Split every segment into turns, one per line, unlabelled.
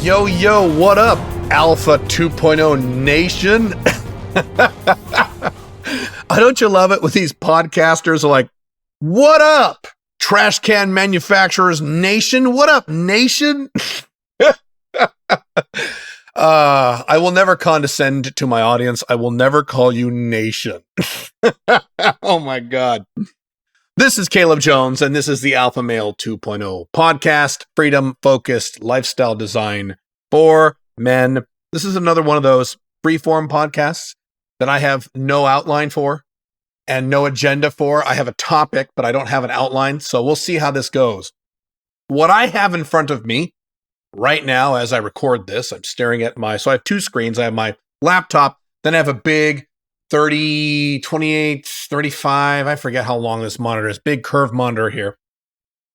Yo, what up, Alpha 2.0 Nation? Don't you love it when these podcasters are like, what up, Trash Can Manufacturers Nation? What up, Nation? I will never condescend to my audience. I will never call you Nation. Oh my God. This is Caleb Jones, and this is the Alpha Male 2.0 podcast, freedom-focused lifestyle design for men. This is another one of those free-form podcasts that I have no outline for and no agenda for. I have a topic, but I don't have an outline, so we'll see how this goes. What I have in front of me right now as I record this, I'm staring at so I have two screens. I have my laptop, then I have a big 30, 28, 35, I forget how long this monitor is, big curved monitor here.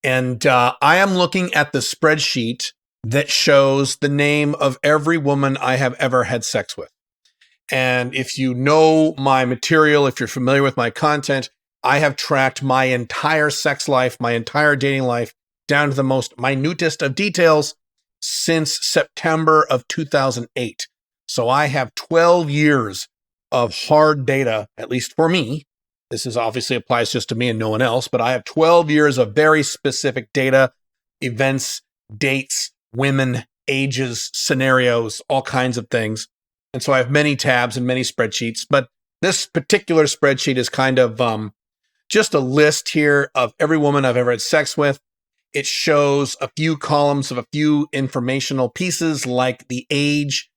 And I am looking at the spreadsheet that shows the name of every woman I have ever had sex with. And if you know my material, if you're familiar with my content, I have tracked my entire sex life, my entire dating life, down to the most minutest of details since September of 2008. So I have 12 years of hard data, at least for me. This is obviously applies just to me and no one else, but I have 12 years of very specific data, events, dates, women, ages, scenarios, all kinds of things. And so I have many tabs and many spreadsheets, but this particular spreadsheet is kind of just a list here of every woman I've ever had sex with. It shows a few columns of a few informational pieces like the age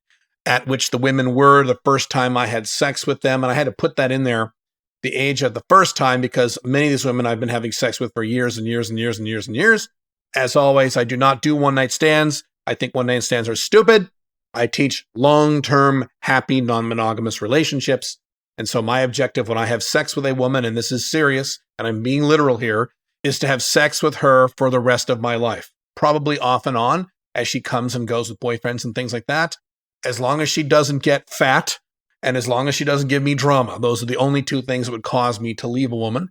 at which the women were the first time I had sex with them. And I had to put that in there, the age of the first time, because many of these women I've been having sex with for years and years and years and years and years. As always, I do not do one-night stands. I think one-night stands are stupid. I teach long-term, happy, non-monogamous relationships. And so my objective when I have sex with a woman, and this is serious, and I'm being literal here, is to have sex with her for the rest of my life, probably off and on as she comes and goes with boyfriends and things like that. As long as she doesn't get fat and as long as she doesn't give me drama, those are the only two things that would cause me to leave a woman.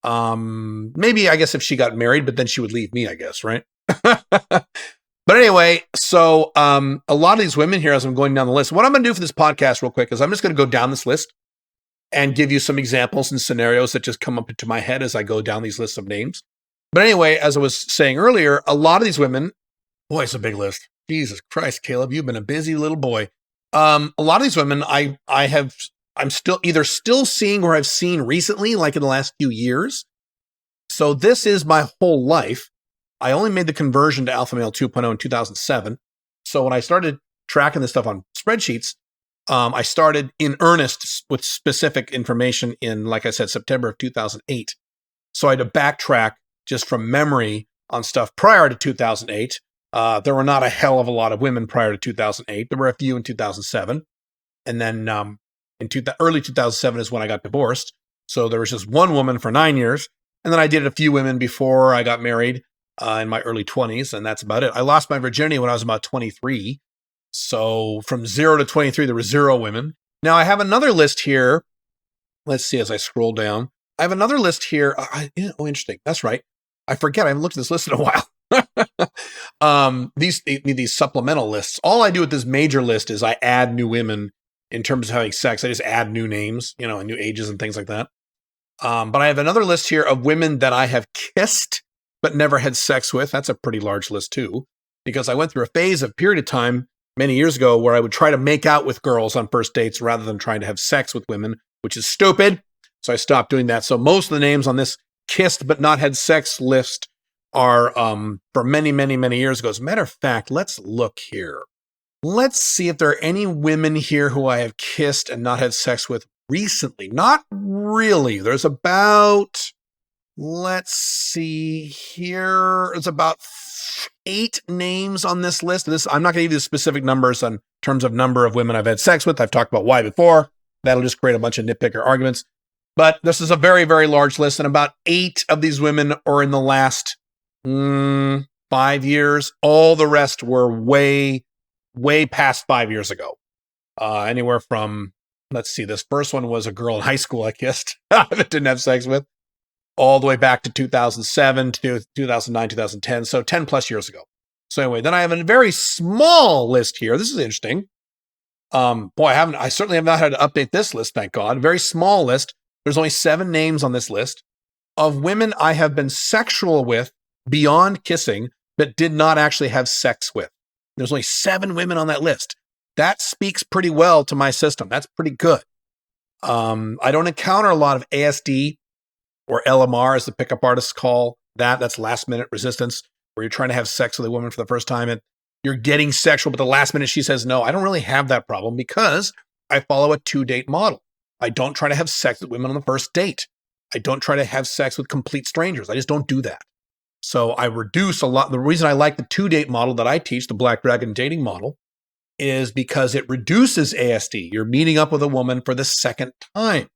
Maybe, I guess, if she got married, but then she would leave me, I guess, right? But anyway, so a lot of these women here, as I'm going down the list, what I'm going to do for this podcast real quick is I'm just going to go down this list and give you some examples and scenarios that just come up into my head as I go down these lists of names. But anyway, as I was saying earlier, a lot of these women, boy, it's a big list. Jesus Christ, Caleb, you've been a busy little boy. A lot of these women I'm still either seeing or I've seen recently, like in the last few years. So this is my whole life. I only made the conversion to Alpha Male 2.0 in 2007. So when I started tracking this stuff on spreadsheets, I started in earnest with specific information in, like I said, September of 2008. So I had to backtrack just from memory on stuff prior to 2008. There were not a hell of a lot of women prior to 2008. There were a few in 2007. And then early 2007 is when I got divorced. So there was just one woman for 9 years. And then I dated a few women before I got married in my early 20s. And that's about it. I lost my virginity when I was about 23. So from 0 to 23, there were 0 women. Now I have another list here. Let's see as I scroll down. I have another list here. Oh, interesting. That's right. I forget. I haven't looked at this list in a while. These supplemental lists. All I do with this major list is I add new women in terms of having sex. I just add new names, and new ages and things like that. But I have another list here of women that I have kissed but never had sex with. That's a pretty large list too, because I went through a period of time many years ago where I would try to make out with girls on first dates rather than trying to have sex with women, which is stupid. So I stopped doing that. So most of the names on this kissed but not had sex list are for many, many, many years ago. As a matter of fact, let's look here. Let's see if there are any women here who I have kissed and not had sex with recently. Not really. There's about, let's see here. There's about 8 names on this list. I'm not going to give you the specific numbers in terms of number of women I've had sex with. I've talked about why before. That'll just create a bunch of nitpicker arguments. But this is a very, very large list. And about 8 of these women are in the last 5 years. All the rest were way, way past 5 years ago. Anywhere from, let's see, this first one was a girl in high school I kissed, that didn't have sex with, all the way back to 2007 to 2009, 2010. So 10 plus years ago. So anyway, then I have a very small list here. This is interesting. I certainly have not had to update this list, thank God. Very small list. There's only 7 names on this list of women I have been sexual with beyond kissing, but did not actually have sex with. There's only 7 women on that list. That speaks pretty well to my system. That's pretty good. I don't encounter a lot of ASD or LMR, as the pickup artists call that. That's last minute resistance, where you're trying to have sex with a woman for the first time and you're getting sexual, but the last minute she says no. I don't really have that problem because I follow a 2-date model. I don't try to have sex with women on the first date. I don't try to have sex with complete strangers. I just don't do that. So I reduce a lot. The reason I like the 2-date model that I teach, the Black Dragon dating model, is because it reduces ASD. You're meeting up with a woman for the second time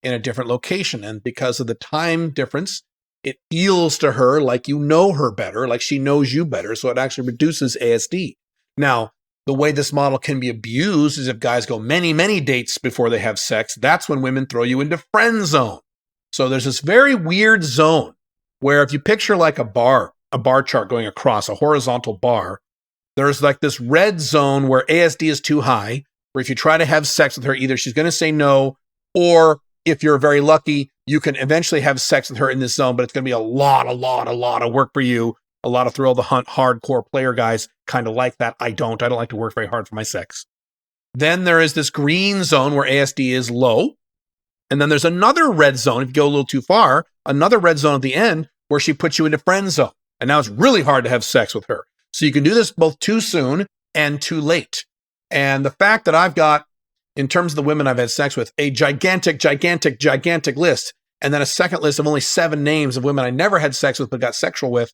in a different location. And because of the time difference, it feels to her like you know her better, like she knows you better. So it actually reduces ASD. Now, the way this model can be abused is if guys go many, many dates before they have sex. That's when women throw you into friend zone. So there's this very weird zone where if you picture like a bar chart going across, a horizontal bar, there's like this red zone where ASD is too high, where if you try to have sex with her, either she's going to say no, or if you're very lucky, you can eventually have sex with her in this zone, but it's going to be a lot of work for you. A lot of thrill the hunt hardcore player guys kind of like that. I don't like to work very hard for my sex. Then there is this green zone where ASD is low. And then there's another red zone, if you go a little too far, another red zone at the end where she puts you into friend zone. And now it's really hard to have sex with her. So you can do this both too soon and too late. And the fact that I've got, in terms of the women I've had sex with, a gigantic list, and then a second list of only 7 names of women I never had sex with but got sexual with,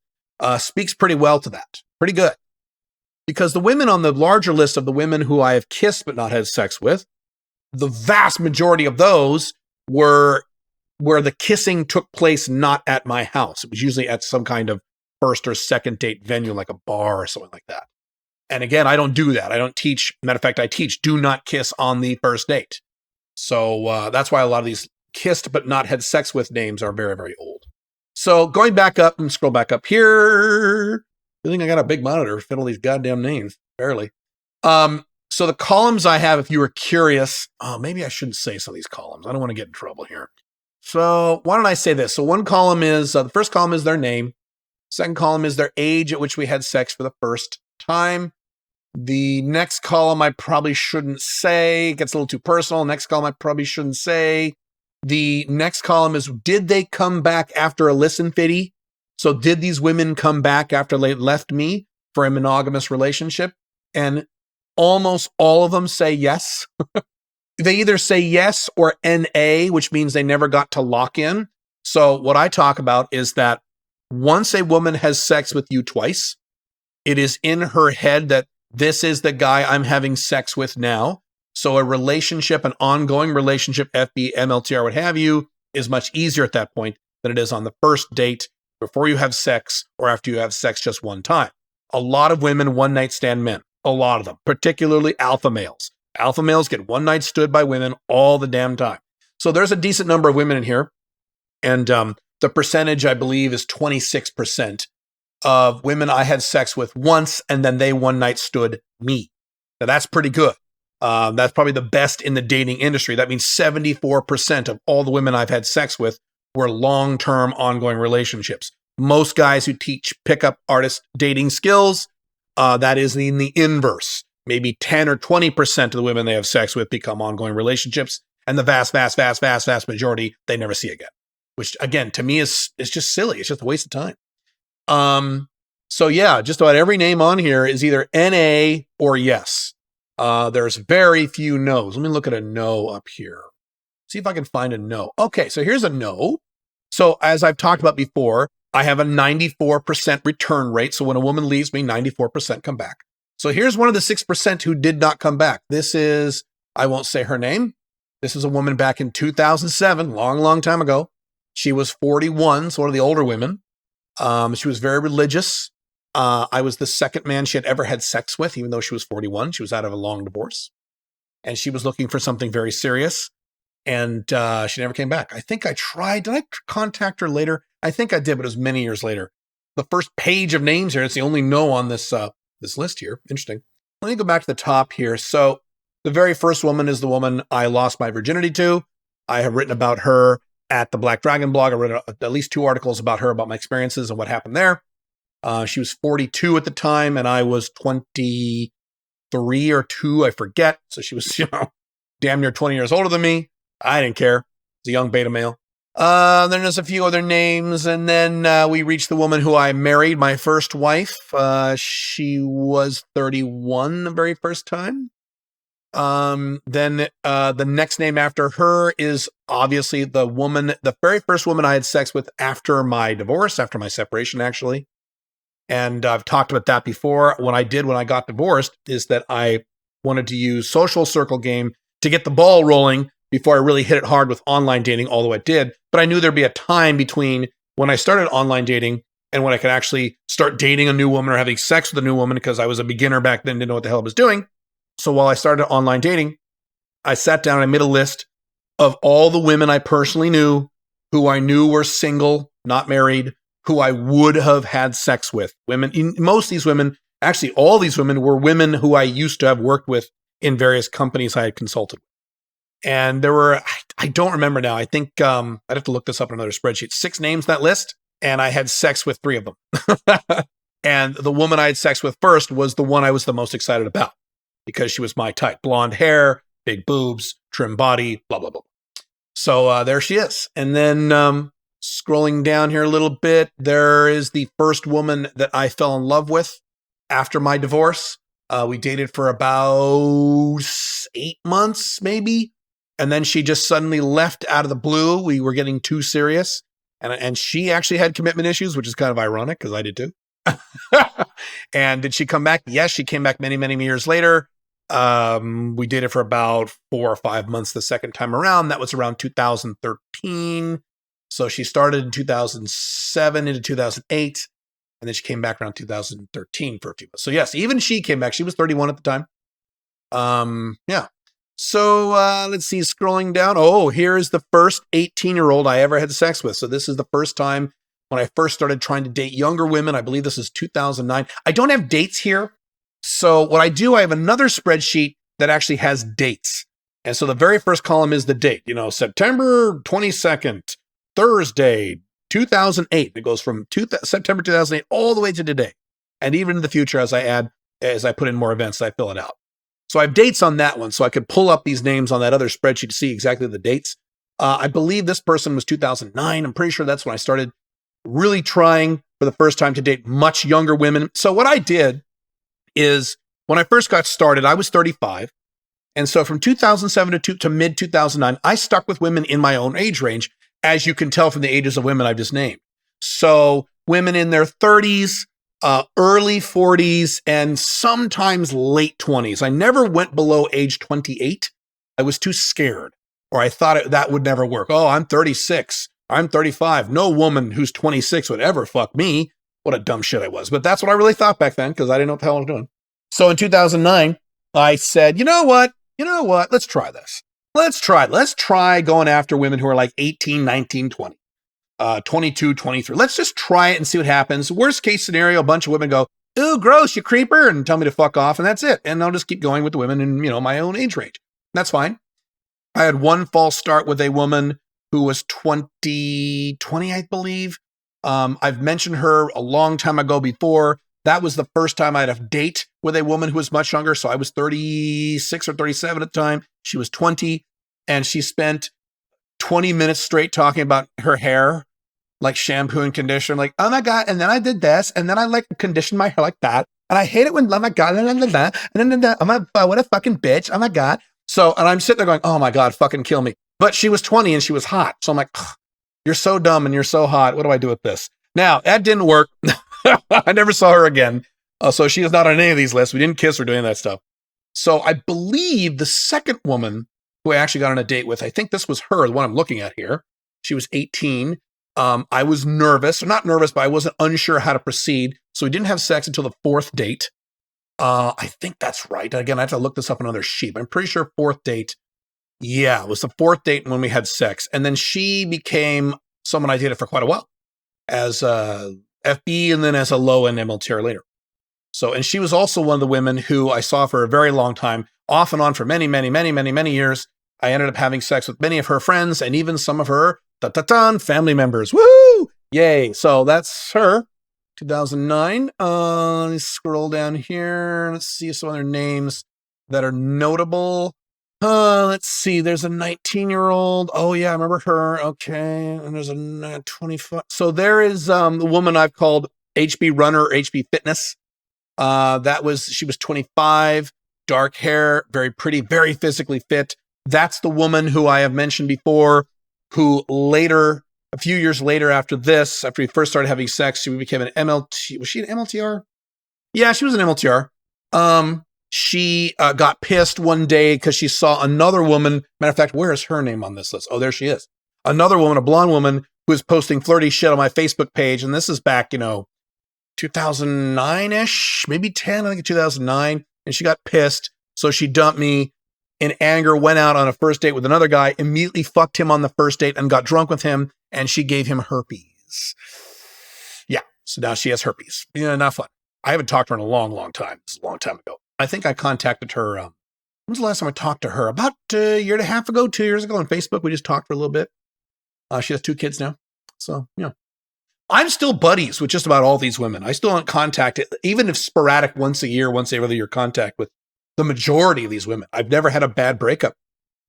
speaks pretty well to that. Pretty good. Because the women on the larger list of the women who I have kissed but not had sex with, the vast majority of those were where the kissing took place not at my house. It was usually at some kind of first or second date venue, like a bar or something like that. And again, I don't do that. I don't teach. Matter of fact, I teach do not kiss on the first date. So that's why a lot of these kissed but not had sex with names are very, very old. So going back up and scroll back up here. I think I got a big monitor to fit all these goddamn names. Barely. So the columns I have, if you were curious, maybe I shouldn't say some of these columns. I don't want to get in trouble here. So why don't I say this? So one column is, the first column is their name. Second column is their age at which we had sex for the first time. The next column I probably shouldn't say. It gets a little too personal. Next column I probably shouldn't say. The next column is, did they come back after a listen fitty? So did these women come back after they left me for a monogamous relationship? And almost all of them say yes. They either say yes or NA, which means they never got to lock in. So what I talk about is that once a woman has sex with you twice, it is in her head that this is the guy I'm having sex with now. So a relationship, an ongoing relationship, FB, MLTR, what have you, is much easier at that point than it is on the first date before you have sex or after you have sex just one time. A lot of women one-night stand men. A lot of them, particularly alpha males. Alpha males get one-night stood by women all the damn time. So there's a decent number of women in here. And the percentage, I believe, is 26% of women I had sex with once, and then they one-night stood me. Now, that's pretty good. That's probably the best in the dating industry. That means 74% of all the women I've had sex with were long-term ongoing relationships. Most guys who teach pickup artist dating skills, that is in the inverse. Maybe 10 or 20% of the women they have sex with become ongoing relationships, and the vast majority they never see again. Which, again, to me is just silly. It's just a waste of time. So yeah, just about every name on here is either NA or yes. There's very few no's. Let me look at a no up here. See if I can find a no. Okay, so here's a no. So as I've talked about before, I have a 94% return rate. So when a woman leaves me, 94% come back. So here's one of the 6% who did not come back. This is, I won't say her name. This is a woman back in 2007, long time ago. She was 41, so one of the older women. She was very religious. I was the second man she had ever had sex with, even though she was 41. She was out of a long divorce. And she was looking for something very serious. And she never came back. I think I tried. Did I contact her later? I think I did, but it was many years later. The first page of names here, it's the only no on this this list here. Interesting. Let me go back to the top here. So the very first woman is the woman I lost my virginity to. I have written about her at the Black Dragon blog. I wrote at least 2 articles about her, about my experiences and what happened there. She was 42 at the time, and I was 23 or 2, I forget. So she was, damn near 20 years older than me. I didn't care. It's a young beta male. Then there's a few other names, and then we reached the woman who I married, my first wife. She was 31 the very first time. Then the next name after her is obviously the very first woman I had sex with after my divorce, after my separation, actually. And I've talked about that before. What I did when I got divorced is that I wanted to use social circle game to get the ball rolling before I really hit it hard with online dating, although I did. But I knew there'd be a time between when I started online dating and when I could actually start dating a new woman or having sex with a new woman, because I was a beginner back then, didn't know what the hell I was doing. So while I started online dating, I sat down and I made a list of all the women I personally knew who I knew were single, not married, who I would have had sex with. Most of these women, actually all these women, were women who I used to have worked with in various companies I had consulted with. And there were, I don't remember now, I think I'd have to look this up in another spreadsheet, 6 names in that list, and I had sex with 3 of them. And the woman I had sex with first was the one I was the most excited about, because she was my type. Blonde hair, big boobs, trim body, blah, blah, blah. So there she is. And then scrolling down here a little bit, there is the first woman that I fell in love with after my divorce. We dated for about 8 months, maybe. And then she just suddenly left out of the blue. We were getting too serious. And she actually had commitment issues, which is kind of ironic because I did too. And did she come back? Yes, she came back many, many years later. We dated for about 4 or 5 months the second time around. That was around 2013. So she started in 2007 into 2008, and then she came back around 2013 for a few months. So yes, even she came back. She was 31 at the time. Yeah. So let's see, scrolling down. Oh, here's the first 18-year-old I ever had sex with. So this is the first time when I first started trying to date younger women. I believe this is 2009. I don't have dates here. So what I do, I have another spreadsheet that actually has dates. And so the very first column is the date, September 22nd, Thursday, 2008. It goes from September 2008 all the way to today. And even in the future, as I put in more events, I fill it out. So I have dates on that one. So I could pull up these names on that other spreadsheet to see exactly the dates. I believe this person was 2009. I'm pretty sure that's when I started really trying for the first time to date much younger women. So what I did is when I first got started, I was 35. And so from 2007 to mid 2009, I stuck with women in my own age range, as you can tell from the ages of women I've just named. So women in their 30s, early 40s, and sometimes late 20s. I never went below age 28. I was too scared, or I thought that would never work. Oh, I'm 36. I'm 35. No woman who's 26 would ever fuck me. What a dumb shit I was. But that's what I really thought back then, because I didn't know what the hell I was doing. So in 2009, I said, you know what? Let's try this. Let's try going after women who are like 18, 19, 20, 22, 23. Let's just try it and see what happens. Worst case scenario, a bunch of women go, ooh, gross, you creeper, and tell me to fuck off, and that's it. And I'll just keep going with the women in, my own age range. That's fine. I had one false start with a woman who was 20, I believe. I've mentioned her a long time ago before. That was the first time I had a date with a woman who was much younger. So I was 36 or 37 at the time. She was 20, and she spent 20 minutes straight talking about her hair, like shampoo and conditioner. Like, oh my God. And then I did this. And then I conditioned my hair like that. And I hate it when, oh my God. What a fucking bitch. Oh my God. So, and I'm sitting there going, oh my God, fucking kill me. But she was 20 and she was hot. So I'm like, you're so dumb and you're so hot. What do I do with this? Now, that didn't work. I never saw her again. So she is not on any of these lists. We didn't kiss or do any of that stuff. So I believe the second woman who I actually got on a date with, I think this was her, the one I'm looking at here. She was 18. I was nervous, or not nervous, but I wasn't unsure how to proceed. So we didn't have sex until the 4th date. I think that's right. Again, I have to look this up on another sheet. I'm pretty sure 4th date. Yeah, it was the 4th date when we had sex. And then she became someone I dated for quite a while as a FB and then as a low-end MLTR later. So, and she was also one of the women who I saw for a very long time, off and on for many, many, many, many, many years. I ended up having sex with many of her friends and even some of her family members. Woohoo! Yay. So that's her. 2009. Let me scroll down here. Let's see some other names that are notable. Let's see. There's a 19-year-old. Oh yeah, I remember her. Okay. And there's a 25. So there is the woman I've called HB Runner, HB Fitness. She was 25, dark hair, very pretty, very physically fit. That's the woman who I have mentioned before, who later, a few years later after this, after we first started having sex, she became an MLT. Was she an MLTR? Yeah, she was an MLTR. She got pissed one day because she saw another woman. Matter of fact, where is her name on this list? Oh, there she is. Another woman, a blonde woman, who was posting flirty shit on my Facebook page. And this is back, 2009-ish, maybe 10, I think 2009. And she got pissed. So she dumped me in anger, went out on a first date with another guy, immediately fucked him on the first date and got drunk with him. And she gave him herpes. Yeah. So now she has herpes. Not fun. I haven't talked to her in a long, long time. This is a long time ago. I think I contacted her. When was the last time I talked to her? About a year and a half ago, 2 years ago on Facebook. We just talked for a little bit. She has 2 kids now. So, I'm still buddies with just about all these women. I still don't contact it, even if sporadic once a year, once every other year contact with the majority of these women. I've never had a bad breakup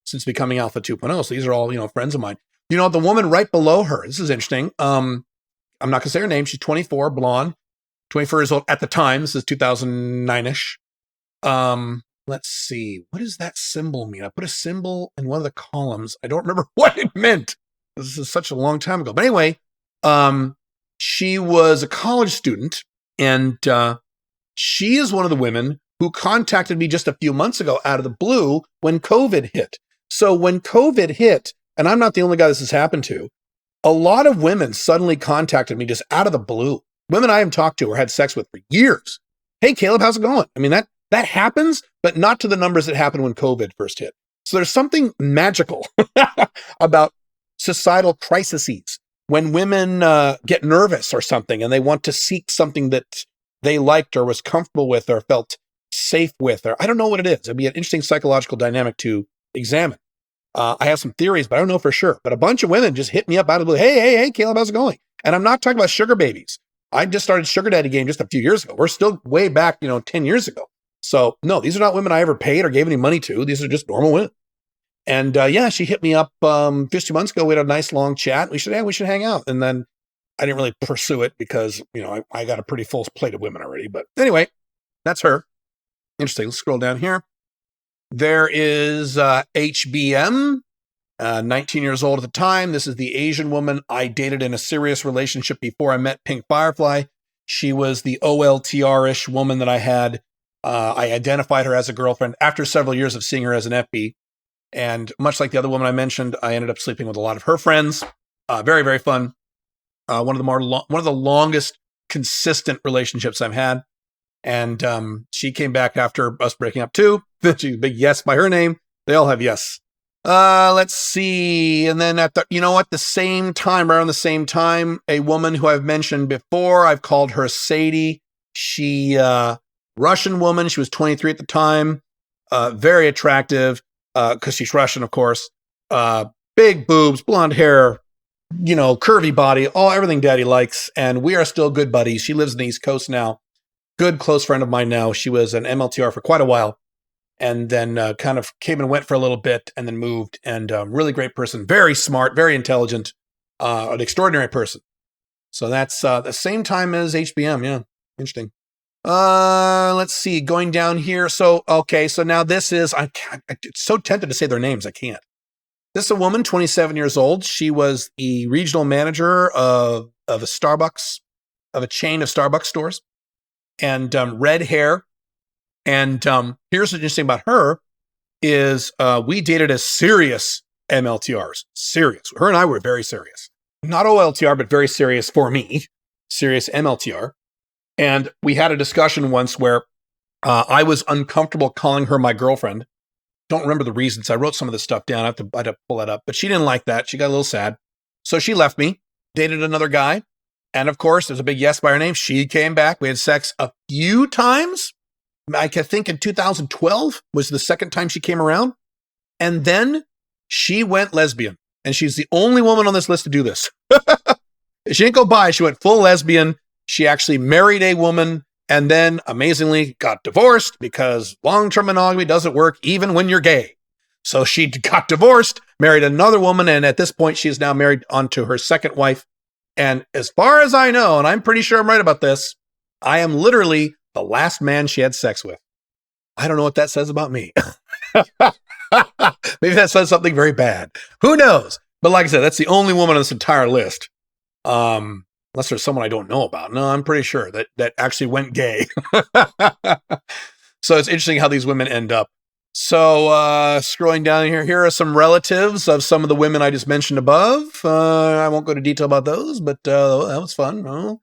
since becoming Alpha 2.0. So these are all, friends of mine. The woman right below her, this is interesting. I'm not going to say her name. She's 24, blonde, 24 years old at the time. This is 2009-ish. Let's see. What does that symbol mean? I put a symbol in one of the columns. I don't remember what it meant. This is such a long time ago. But anyway, she was a college student, and she is one of the women who contacted me just a few months ago out of the blue when COVID hit. So when COVID hit, and I'm not the only guy this has happened to, a lot of women suddenly contacted me just out of the blue. Women I haven't talked to or had sex with for years. Hey, Caleb, how's it going? I mean, that happens, but not to the numbers that happened when COVID first hit. So there's something magical about societal crises. When women get nervous or something and they want to seek something that they liked or was comfortable with or felt safe with, or I don't know what it is. It'd be an interesting psychological dynamic to examine. I have some theories, but I don't know for sure. But a bunch of women just hit me up out of the blue. Hey, Caleb, how's it going? And I'm not talking about sugar babies. I just started sugar daddy game just a few years ago. We're still way back, 10 years ago. So no, these are not women I ever paid or gave any money to. These are just normal women. And she hit me up just 2 months ago. We had a nice long chat. We should hang out. And then I didn't really pursue it because, I got a pretty full plate of women already. But anyway, that's her. Interesting. Let's scroll down here. There is HBM, 19 years old at the time. This is the Asian woman I dated in a serious relationship before I met Pink Firefly. She was the OLTR-ish woman that I had. I identified her as a girlfriend after several years of seeing her as an FB. And much like the other woman I mentioned, I ended up sleeping with a lot of her friends. Very, very fun. One of the longest consistent relationships I've had. And she came back after us breaking up too. She's a big yes by her name. They all have yes. Let's see. And then around the same time, a woman who I've mentioned before, I've called her Sadie. She, Russian woman. She was 23 at the time. Very attractive. Because she's Russian, of course. Big boobs, blonde hair, curvy body, everything daddy likes. And we are still good buddies. She lives in the East Coast now. Good close friend of mine now. She was an MLTR for quite a while. And then kind of came and went for a little bit and then moved. And really great person. Very smart, very intelligent, an extraordinary person. So that's the same time as HBM. Yeah, interesting. Let's see, going down here. So now this is, I'm so tempted to say their names. I can't. This is a woman, 27 years old. She was the regional manager of a Starbucks, of a chain of Starbucks stores, and red hair. And here's what's interesting about her is we dated as serious MLTRs. Serious. Her and I were very serious. Not OLTR, but very serious for me. Serious MLTR. And we had a discussion once where I was uncomfortable calling her my girlfriend. Don't remember the reasons. I wrote some of this stuff down. I had to pull that up. But she didn't like that. She got a little sad. So she left me, dated another guy. And of course, there's a big yes by her name. She came back. We had sex a few times. I think in 2012 was the second time she came around. And then she went lesbian. And she's the only woman on this list to do this. She didn't go bi. She went full lesbian. She actually married a woman and then amazingly got divorced because long-term monogamy doesn't work even when you're gay. So she got divorced, married another woman, and at this point, she is now married onto her second wife. And as far as I know, and I'm pretty sure I'm right about this, I am literally the last man she had sex with. I don't know what that says about me. Maybe that says something very bad. Who knows? But like I said, that's the only woman on this entire list. Unless there's someone I don't know about. No, I'm pretty sure that actually went gay. So it's interesting how these women end up. So scrolling down here are some relatives of some of the women I just mentioned above. I won't go into detail about those, but that was fun. Oh,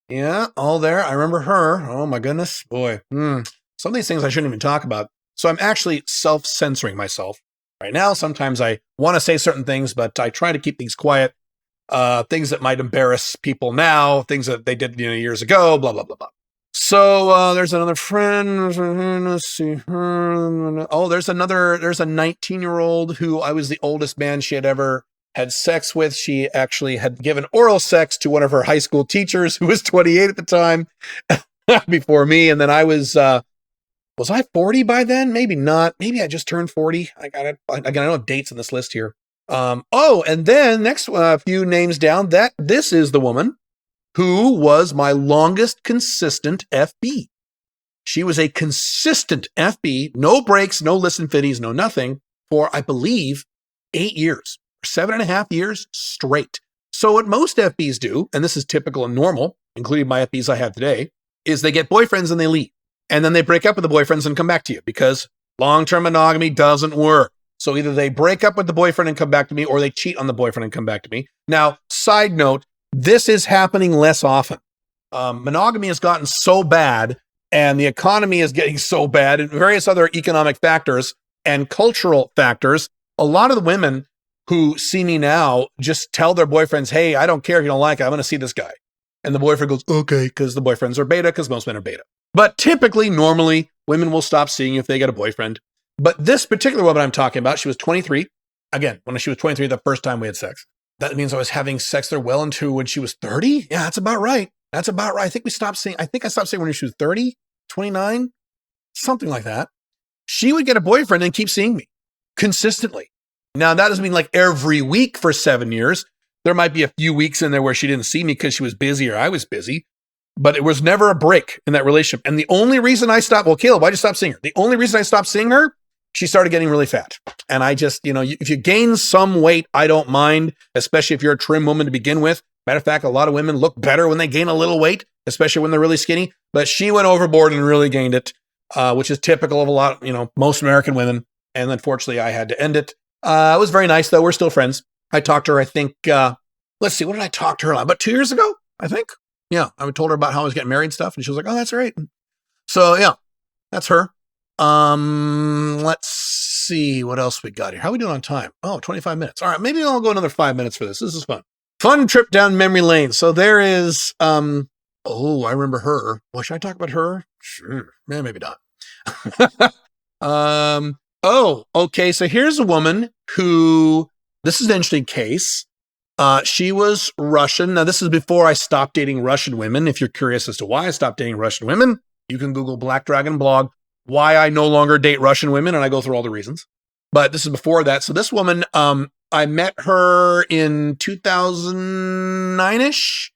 yeah, all there. I remember her. Oh my goodness, boy. Some of these things I shouldn't even talk about. So I'm actually self-censoring myself right now. Sometimes I want to say certain things, but I try to keep things quiet. Things that might embarrass people now, things that they did years ago, blah, blah, blah, blah. So there's another friend. Let's see her. Oh, there's a 19-year-old who I was the oldest man she had ever had sex with. She actually had given oral sex to one of her high school teachers who was 28 at the time before me. And then I was I 40 by then? Maybe not. Maybe I just turned 40. I don't have dates on this list here. And then next few names down, this is the woman who was my longest consistent FB. She was a consistent FB, no breaks, no listen fitties, no nothing, for, I believe, 8 years, 7.5 years straight. So what most FBs do, and this is typical and normal, including my FBs I have today, is they get boyfriends and they leave. And then they break up with the boyfriends and come back to you because long-term monogamy doesn't work. So either they break up with the boyfriend and come back to me, or they cheat on the boyfriend and come back to me. Now, side note, this is happening less often. Monogamy has gotten so bad, and the economy is getting so bad, and various other economic factors and cultural factors. A lot of the women who see me now just tell their boyfriends, hey, I don't care if you don't like it, I'm going to see this guy. And the boyfriend goes, okay, because the boyfriends are beta, because most men are beta. But typically, normally, women will stop seeing you if they get a boyfriend. But this particular woman I'm talking about, she was 23. Again, when she was 23, the first time we had sex. That means I was having sex there well into when she was 30. Yeah, that's about right. That's about right. I think I stopped seeing when she was 30, 29, something like that. She would get a boyfriend and keep seeing me consistently. Now, that doesn't mean like every week for 7 years. There might be a few weeks in there where she didn't see me because she was busy or I was busy. But it was never a break in that relationship. And the only reason I stopped, Caleb, why'd you stop seeing her? The only reason I stopped seeing her, she started getting really fat. And I just, if you gain some weight, I don't mind, especially if you're a trim woman to begin with. Matter of fact, a lot of women look better when they gain a little weight, especially when they're really skinny. But she went overboard and really gained it, which is typical of a lot, most American women. And unfortunately, I had to end it. It was very nice, though. We're still friends. I talked to her, I think, let's see, what did I talk to her about? 2 years ago, I think. Yeah, I told her about how I was getting married and stuff. And she was like, oh, that's right. So, yeah, that's her. Let's see what else we got here. How are we doing on time? Oh, 25 minutes. All right, maybe I'll go another 5 minutes for this. This is fun. Fun trip down memory lane. So there is, I remember her. Well, should I talk about her? Sure. Maybe not. Okay. So here's a woman who, this is an interesting case. She was Russian. Now, this is before I stopped dating Russian women. If you're curious as to why I stopped dating Russian women, you can Google Black Dragon blog, why I no longer date Russian women, and I go through all the reasons. But this is before that. So this woman, I met her in 2009-ish,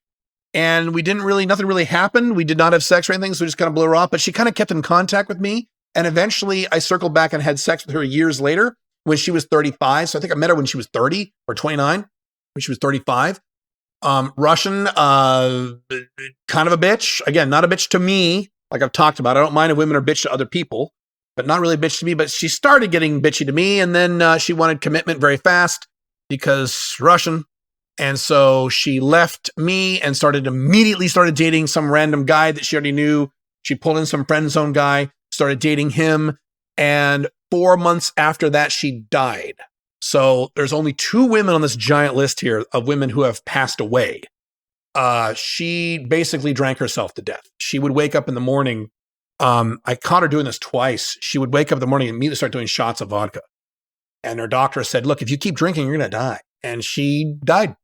and nothing really happened. We did not have sex or anything, so we just kind of blew her off. But she kind of kept in contact with me, and eventually I circled back and had sex with her years later when she was 35. So I think I met her when she was 30 or 29. When she was 35, Russian, kind of a bitch. Again, not a bitch to me, like I've talked about. I don't mind if women are bitch to other people, but not really a bitch to me. But she started getting bitchy to me, and then she wanted commitment very fast because Russian. And so she left me and immediately started dating some random guy that she already knew. She pulled in some friend zone guy, started dating him. And 4 months after that, she died. So there's only 2 women on this giant list here of women who have passed away. she basically drank herself to death. She would wake up in the morning. I caught her doing this twice. She would wake up in the morning and immediately start doing shots of vodka. And her doctor said, look, if you keep drinking, you're going to die. And she died.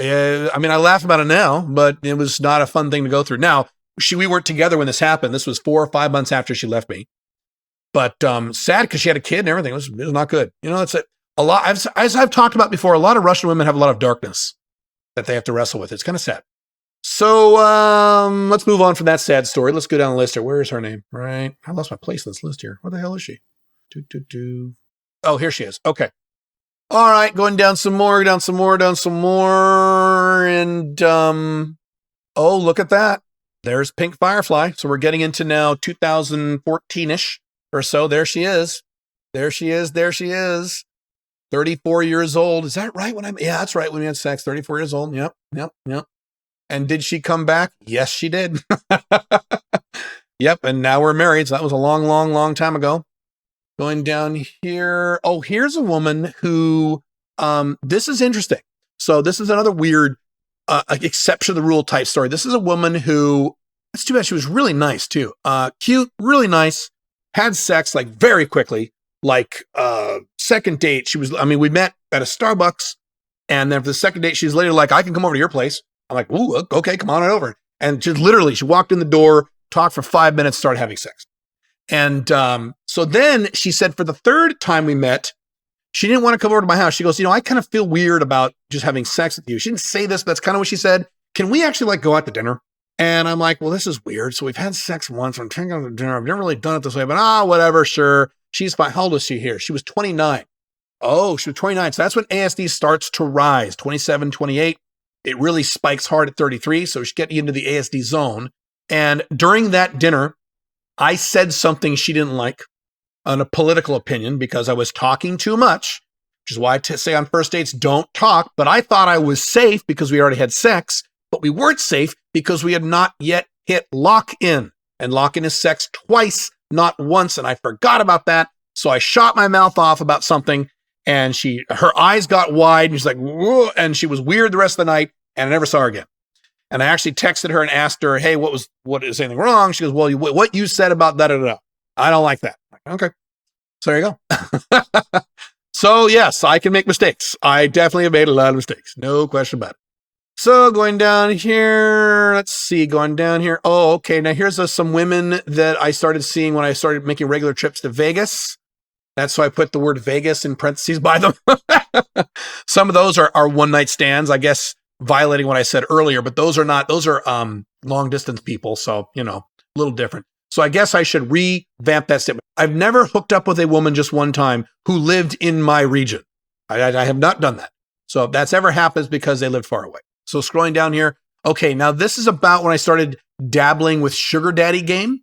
I mean, I laugh about it now, but it was not a fun thing to go through. Now, we weren't together when this happened. This was 4 or 5 months after she left me. But sad because she had a kid and everything. It was not good. You know, it's a lot. As I've talked about before, a lot of Russian women have a lot of darkness that they have to wrestle with. It's kind of sad. So let's move on from that sad story. Let's go down the list here. Where is her name? Right. I lost my place in this list here. Where the hell is she? Oh, here she is. Okay. All right. Going down some more. And oh, look at that. There's Pink Firefly. So we're getting into now 2014-ish or so. There she is. 34 years old. Is that right? Yeah, that's right. When we had sex, 34 years old. Yep. And did she come back? Yes, she did. Yep. And now we're married. So that was a long time ago. Going down here. Oh, here's a woman who, this is interesting. So this is another weird, exception to the rule type story. This is a woman who, it's too bad, she was really nice too. Cute, really nice, had sex like very quickly, like, second date. We met at a Starbucks, and then for the second date, she's later like, I can come over to your place. I'm like, ooh, okay, come on over. And she walked in the door, talked for 5 minutes, started having sex. And so then she said for the third time we met, she didn't want to come over to my house. She goes, I kind of feel weird about just having sex with you. She didn't say this, but that's kind of what she said. Can we actually go out to dinner? And I'm like, well, this is weird. So we've had sex once. I'm taking out to dinner. I've never really done it this way, but whatever, sure. She's fine. How old is she here? She was 29. Oh, she was 29. So that's when ASD starts to rise. 27, 28. It really spikes hard at 33. So she's getting into the ASD zone. And during that dinner, I said something she didn't like on a political opinion because I was talking too much, which is why I say on first dates, don't talk. But I thought I was safe because we already had sex, but we weren't safe because we had not yet hit lock-in. And lock-in is sex twice, not once. And I forgot about that. So I shot my mouth off about something, and her eyes got wide, and she's like, whoa, and she was weird the rest of the night, and I never saw her again. And I actually texted her and asked her, hey, what is anything wrong? She goes, well, what you said about da-da-da-da. I don't like that. I'm like, okay. So there you go. So yes, I can make mistakes. I definitely have made a lot of mistakes. No question about it. So going down here, let's see, going down here. Oh, okay. Now here's some women that I started seeing when I started making regular trips to Vegas. That's why I put the word Vegas in parentheses by them. Some of those are one night stands, I guess, violating what I said earlier, but those are long distance people. So, a little different. So I guess I should revamp that statement. I've never hooked up with a woman just one time who lived in my region. I have not done that. So if that's ever happens because they lived far away. So scrolling down here. Okay. Now this is about when I started dabbling with sugar daddy game.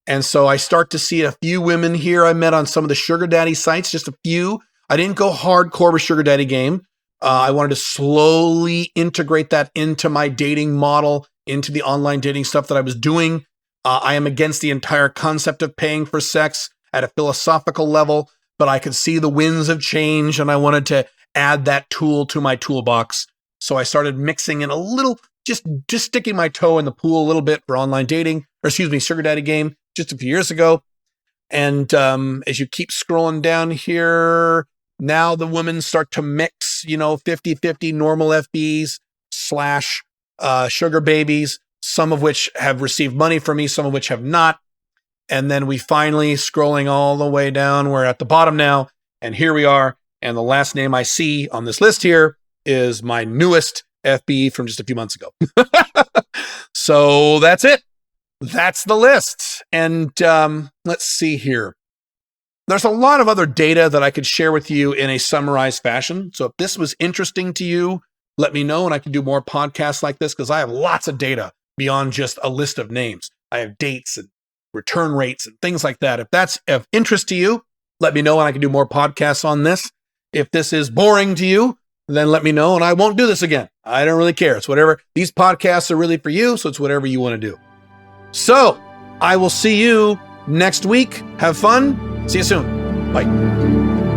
And so I start to see a few women here I met on some of the sugar daddy sites, just a few. I didn't go hardcore with sugar daddy game. I wanted to slowly integrate that into my dating model, into the online dating stuff that I was doing. I am against the entire concept of paying for sex at a philosophical level, but I could see the winds of change, and I wanted to add that tool to my toolbox. So I started mixing in a little, just sticking my toe in the pool a little bit for online dating, sugar daddy game, just a few years ago. And as you keep scrolling down here, now the women start to mix, 50-50 normal FBs / sugar babies, some of which have received money from me, some of which have not. And then we finally, scrolling all the way down, we're at the bottom now, and here we are. And the last name I see on this list here is my newest FB from just a few months ago. So that's it. That's the list. And let's see here. There's a lot of other data that I could share with you in a summarized fashion. So if this was interesting to you, let me know, and I can do more podcasts like this because I have lots of data beyond just a list of names. I have dates and return rates and things like that. If that's of interest to you, let me know, and I can do more podcasts on this. If this is boring to you, then let me know, and I won't do this again. I don't really care. It's whatever. These podcasts are really for you, so it's whatever you want to do. So I will see you next week. Have fun. See you soon. Bye.